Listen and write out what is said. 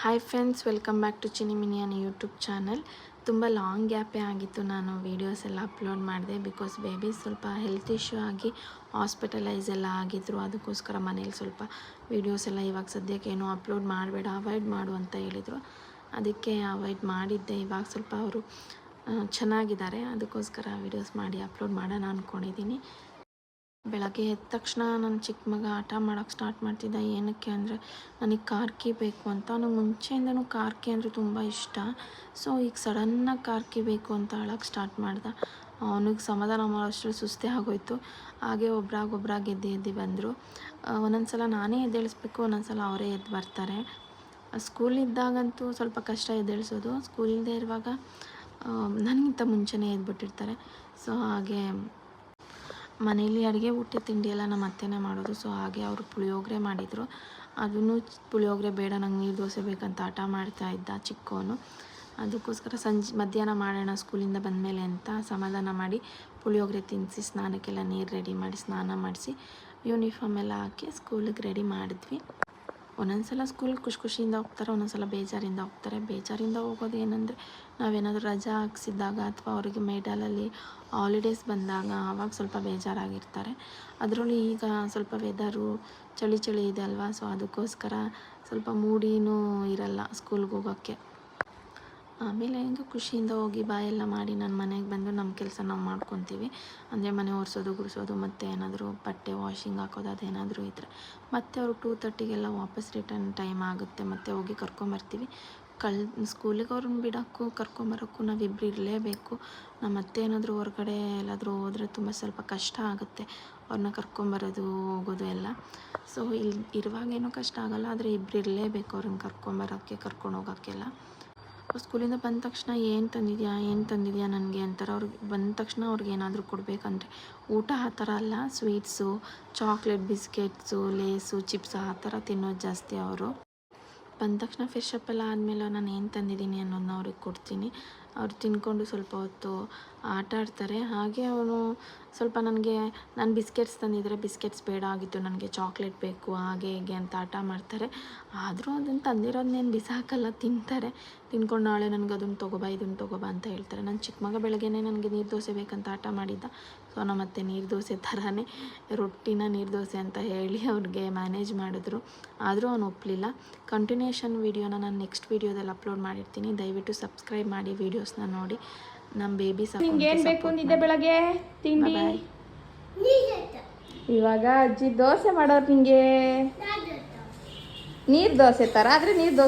Hi friends, welcome back to Chini minion YouTube channel. ತುಂಬ long ಗ್ಯಾಪೇ ಆಗಿತ್ತು ನಾನು ವೀಡಿಯೋಸ್ ಎಲ್ಲ ಅಪ್ಲೋಡ್ ಮಾಡಿದೆ. ಬಿಕಾಸ್ ಬೇಬಿ ಸ್ವಲ್ಪ ಹೆಲ್ತ್ ಇಶ್ಯೂ ಆಗಿ ಹಾಸ್ಪಿಟಲೈಸ್ ಎಲ್ಲ ಆಗಿದ್ರು. ಅದಕ್ಕೋಸ್ಕರ ಮನೇಲಿ ಸ್ವಲ್ಪ ವೀಡಿಯೋಸ್ ಎಲ್ಲ ಇವಾಗ ಸದ್ಯಕ್ಕೆ ಏನೂ ಅಪ್ಲೋಡ್ ಮಾಡಬೇಡ, ಅವಾಯ್ಡ್ ಮಾಡು ಅಂತ ಹೇಳಿದರು. ಅದಕ್ಕೆ ಅವಾಯ್ಡ್ ಮಾಡಿದ್ದೆ. ಇವಾಗ ಸ್ವಲ್ಪ ಅವರು ಚೆನ್ನಾಗಿದ್ದಾರೆ, ಅದಕ್ಕೋಸ್ಕರ ವೀಡಿಯೋಸ್ ಮಾಡಿ ಅಪ್ಲೋಡ್ ಮಾಡೋಣ ಅಂದ್ಕೊಂಡಿದ್ದೀನಿ. ಬೆಳಗ್ಗೆ ಎದ್ದ ತಕ್ಷಣ ನನ್ನ ಚಿಕ್ಕ ಮಗ ಆಟ ಮಾಡೋಕ್ಕೆ ಸ್ಟಾರ್ಟ್ ಮಾಡ್ತಿದ್ದ. ಏನಕ್ಕೆ ಅಂದರೆ ನನಗೆ ಕಾರ್ ಕೀ ಬೇಕು ಅಂತ. ನನಗೆ ಮುಂಚೆಯಿಂದನೂ ಕಾರ್ ಕೀ ಅಂದರೆ ತುಂಬ ಇಷ್ಟ. ಸೊ ಈಗ ಸಡನ್ನಾಗಿ ಕಾರ್ ಕೀ ಬೇಕು ಅಂತ ಅಳಕ್ಕೆ ಸ್ಟಾರ್ಟ್ ಮಾಡ್ದ. ಅವನಿಗೆ ಸಮಾಧಾನ ಮಾಡೋಷ್ಟು ಸುಸ್ತೇ ಆಗೋಯ್ತು. ಹಾಗೆ ಒಬ್ರಾಗಿ ಎದ್ದು ಬಂದರು. ಒಂದೊಂದು ಸಲ ನಾನೇ ಎದ್ದೇಳಿಸ್ಬೇಕು, ಒಂದೊಂದು ಸಲ ಅವರೇ ಎದ್ದು ಬರ್ತಾರೆ. ಸ್ಕೂಲಿದ್ದಾಗಂತೂ ಸ್ವಲ್ಪ ಕಷ್ಟ ಎದ್ದೇಳಿಸೋದು. ಸ್ಕೂಲಿಲ್ಲದೆ ಇರುವಾಗ ನನಗಿಂತ ಮುಂಚೆನೇ ಎದ್ಬಿಟ್ಟಿರ್ತಾರೆ. ಸೊ ಹಾಗೆ ಮನೇಲಿ ಅಡುಗೆ ಊಟ ತಿಂಡಿ ಎಲ್ಲ ನಮ್ಮ ಅತ್ತೆನೇ ಮಾಡೋದು. ಸೊ ಹಾಗೆ ಅವರು ಪುಳಿಯೋಗರೆ ಮಾಡಿದರು. ಅದನ್ನು ಪುಳಿಯೋಗರೆ ಬೇಡ, ನಂಗೆ ನೀರು ದೋಸೆ ಬೇಕಂತ ಹಠ ಮಾಡ್ತಾಯಿದ್ದ ಚಿಕ್ಕವನು. ಅದಕ್ಕೋಸ್ಕರ ಮಧ್ಯಾಹ್ನ ಮಾಡೋಣ ಸ್ಕೂಲಿಂದ ಬಂದಮೇಲೆ ಅಂತ ಸಮಾಧಾನ ಮಾಡಿ ಪುಳಿಯೋಗರೆ ತಿನ್ನಿಸಿ ಸ್ನಾನಕ್ಕೆಲ್ಲ ನೀರು ರೆಡಿ ಮಾಡಿ ಸ್ನಾನ ಮಾಡಿಸಿ ಯೂನಿಫಾರ್ಮ್ ಎಲ್ಲ ಹಾಕಿ ಸ್ಕೂಲಿಗೆ ರೆಡಿ ಮಾಡಿದ್ವಿ. ಒಂದೊಂದು ಸಲ ಸ್ಕೂಲಿಗೆ ಖುಷಿಯಿಂದ ಹೋಗ್ತಾರೆ, ಒಂದೊಂದು ಸಲ ಬೇಜಾರಿಂದ ಹೋಗ್ತಾರೆ. ಬೇಜಾರಿಂದ ಹೋಗೋದು ಏನಂದರೆ ನಾವೇನಾದರೂ ರಜಾ ಹಾಕ್ಸಿದ್ದಾಗ ಅಥವಾ ಅವರಿಗೆ ಮೇಡಲಲ್ಲಿ ಹಾಲಿಡೇಸ್ ಬಂದಾಗ ಆವಾಗ ಸ್ವಲ್ಪ ಬೇಜಾರಾಗಿರ್ತಾರೆ. ಅದರಲ್ಲೂ ಈಗ ಸ್ವಲ್ಪ ವೆದರು ಚಳಿ ಇದೆ ಅಲ್ವಾ, ಸೊ ಅದಕ್ಕೋಸ್ಕರ ಸ್ವಲ್ಪ ಮೂಡಿನೂ ಇರಲ್ಲ ಸ್ಕೂಲ್ಗೆ ಹೋಗೋಕ್ಕೆ. ಆಮೇಲೆ ಹೆಂಗೆ ಖುಷಿಯಿಂದ ಹೋಗಿ ಬಾಯೆಲ್ಲ ಮಾಡಿ ನನ್ನ ಮನೆಗೆ ಬಂದು ನಮ್ಮ ಕೆಲಸ ನಾವು ಮಾಡ್ಕೊತೀವಿ. ಅಂದರೆ ಮನೆ ಒರೆಸೋದು ಗುಡಿಸೋದು ಮತ್ತು ಏನಾದರೂ ಬಟ್ಟೆ ವಾಷಿಂಗ್ ಹಾಕೋದು ಅದೇನಾದರೂ ಇದ್ದರೆ ಮತ್ತು ಅವರು 2:30ಗೆಲ್ಲ ವಾಪಸ್ ರಿಟರ್ನ್ ಟೈಮ್ ಆಗುತ್ತೆ. ಮತ್ತು ಹೋಗಿ ಕರ್ಕೊಂಬರ್ತೀವಿ. ಸ್ಕೂಲಿಗೆ ಅವ್ರನ್ನ ಬಿಡೋಕ್ಕೂ ಕರ್ಕೊಂಬರೋಕ್ಕೂ ನಾವಿಬ್ಬರು ಇರಲೇಬೇಕು. ನಮ್ಮ ಅತ್ತೆ ಏನಾದರೂ ಹೊರಗಡೆ ಎಲ್ಲಾದರೂ ಹೋದರೆ ತುಂಬ ಸ್ವಲ್ಪ ಕಷ್ಟ ಆಗುತ್ತೆ ಅವ್ರನ್ನ ಕರ್ಕೊಂಬರೋದು ಹೋಗೋದು ಎಲ್ಲ. ಸೊ ಇಲ್ಲಿ ಇರುವಾಗೇನೂ ಕಷ್ಟ ಆಗೋಲ್ಲ, ಆದರೆ ಇಬ್ಬರು ಇರಲೇಬೇಕು ಅವ್ರನ್ನ ಕರ್ಕೊಂಬರೋಕ್ಕೆ ಕರ್ಕೊಂಡು ಹೋಗೋಕ್ಕೆಲ್ಲ. ಸ್ಕೂಲಿಂದ ಬಂದ ತಕ್ಷಣ ಏನು ತಂದಿದ್ಯಾ ನನಗೆ ಅಂತಾರೆ. ಅವ್ರಿಗೆ ಬಂದ ತಕ್ಷಣ ಅವ್ರಿಗೆ ಏನಾದರೂ ಕೊಡಬೇಕಂದ್ರೆ ಊಟ ಆ ಥರ ಅಲ್ಲ, ಸ್ವೀಟ್ಸು, ಚಾಕ್ಲೇಟ್, ಬಿಸ್ಕೆಟ್ಸು, ಲೇಸು, ಚಿಪ್ಸ್ ಆ ಥರ ತಿನ್ನೋದು ಜಾಸ್ತಿ ಅವರು. ಬಂದ ತಕ್ಷಣ ಫ್ರೆಶಪ್ ಎಲ್ಲ ಆದಮೇಲೆ ನಾನು ಏನು ತಂದಿದ್ದೀನಿ ಅನ್ನೋದನ್ನ ಅವ್ರಿಗೆ ಕೊಡ್ತೀನಿ. ಅವ್ರು ತಿನ್ಕೊಂಡು ಸ್ವಲ್ಪ ಹೊತ್ತು ಆಟ ಆಡ್ತಾರೆ. ಹಾಗೆ ಅವನು ಸ್ವಲ್ಪ ನಾನು ಬಿಸ್ಕೆಟ್ಸ್ ತಂದಿದ್ದರೆ ಬಿಸ್ಕೆಟ್ಸ್ ಬೇಡ ಆಗಿತ್ತು, ನನಗೆ ಚಾಕ್ಲೇಟ್ ಬೇಕು ಹಾಗೆ ಹೀಗೆ ಅಂತ ಆಟ ಮಾಡ್ತಾರೆ. ಆದರೂ ಅದನ್ನು ತಂದಿರೋದನ್ನೇನು ಬಿಸಾಕಲ್ಲ, ತಿಂತಾರೆ. ತಿನ್ಕೊಂಡು ನಾಳೆ ನನಗೆ ಅದನ್ನು ತೊಗೊಬಾ ಇದನ್ನು ತೊಗೊಬಾ ಅಂತ ಹೇಳ್ತಾರೆ. ನನ್ನ ಚಿಕ್ಕ ಮಗ ಬೆಳಗ್ಗೆನೇ ನನಗೆ ನೀರು ದೋಸೆ ಬೇಕಂತ ಆಟ ಮಾಡಿದ್ದ. ಸೊ ನಮ್ಮತ್ತೆ ನೀರು ದೋಸೆ ಥರನೇ ರೊಟ್ಟಿನ ನೀರು ದೋಸೆ ಅಂತ ಹೇಳಿ ಅವ್ರಿಗೆ ಮ್ಯಾನೇಜ್ ಮಾಡಿದ್ರು. ಆದರೂ ಅವನು ಒಪ್ಪಲಿಲ್ಲ. ಕಂಟಿನ್ಯೂಷನ್ ವೀಡಿಯೋನ ನಾನು ನೆಕ್ಸ್ಟ್ ವೀಡಿಯೋದಲ್ಲಿ ಅಪ್ಲೋಡ್ ಮಾಡಿರ್ತೀನಿ. ದಯವಿಟ್ಟು ಸಬ್ಸ್ಕ್ರೈಬ್ ಮಾಡಿ ವೀಡಿಯೋಸ್ನ ನೋಡಿ. ನಮ್ಮ ಬೇಬಿ ಏನು ಬೇಕು ಅಂದಿದ್ದೆ ಬೆಳಗ್ಗೆ ತಿಂಡಿ? ಇವಾಗ ಅಜ್ಜಿ ದೋಸೆ ಮಾಡೋರು ನಿಂಗೆ ನೀರು ದೋಸೆ ಥರ, ಆದರೆ ನೀರು ದೋಸೆ